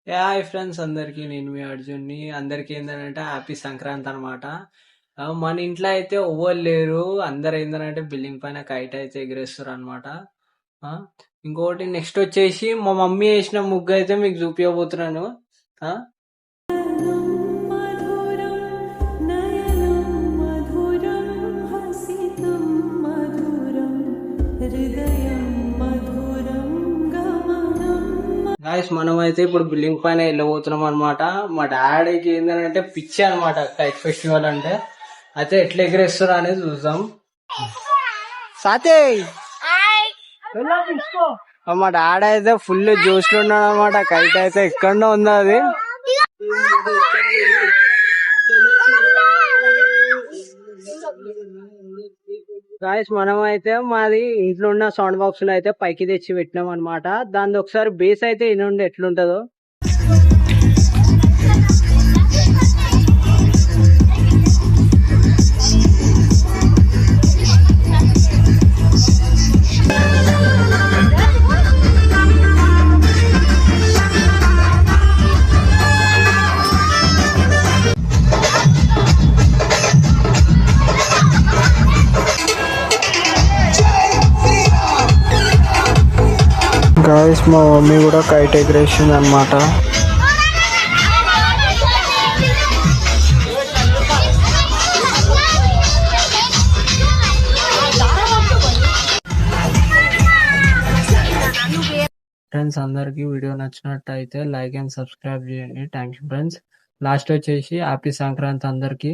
Hi friends అందరికి, నేను మీ అర్జున్ని. అందరికి ఏంటంటే హ్యాపీ సంక్రాంతి అనమాట. మన ఇంట్లో అయితే ఎవ్వరు లేరు. అందరు ఏంటంటే బిల్డింగ్ పైన కైట్ అయితే ఎగిరేస్తారు అనమాట. ఇంకోటి నెక్స్ట్ వచ్చేసి మా మమ్మీ వేసిన ముగ్గు అయితే మీకు చూపించబోతున్నాను. ఆ, मधुरं नयनं मधुरं हसितं मधुरं हृदयं मधुरं गमनं గాయస్ మనం అయితే ఇప్పుడు బిల్డింగ్ పైన వెళ్ళబోతున్నాం అనమాట. మా డాడీకి ఏంటంటే పిచ్చి అనమాట కైట్ ఫెస్టివల్ అంటే. అయితే ఎట్లా ఎగిరేస్తారో అనేది చూద్దాం. సాతే మా డాడీ అయితే ఫుల్ జోష్ లో ఉన్నాడు అనమాట. కైట్ అయితే ఎక్కడో ఉంది అది. గాయస్ మనం అయితే మాది ఇంట్లో ఉన్న సౌండ్ బాక్స్ లో అయితే పైకి తెచ్చి పెట్టినాం అనమాట. దాని ఒకసారి బేస్ అయితే ఇనుండి ఎట్లుంటదో. గాయస్ మా మమ్మీ కూడా కైట్ ఎగరేసింది అనమాట. ఫ్రెండ్స్ అందరికి వీడియో నచ్చినట్టయితే లైక్ అండ్ సబ్స్క్రైబ్ చేయండి. Thank you friends. లాస్ట్ వచ్చేసి హ్యాపీ సంక్రాంతి అందరికి.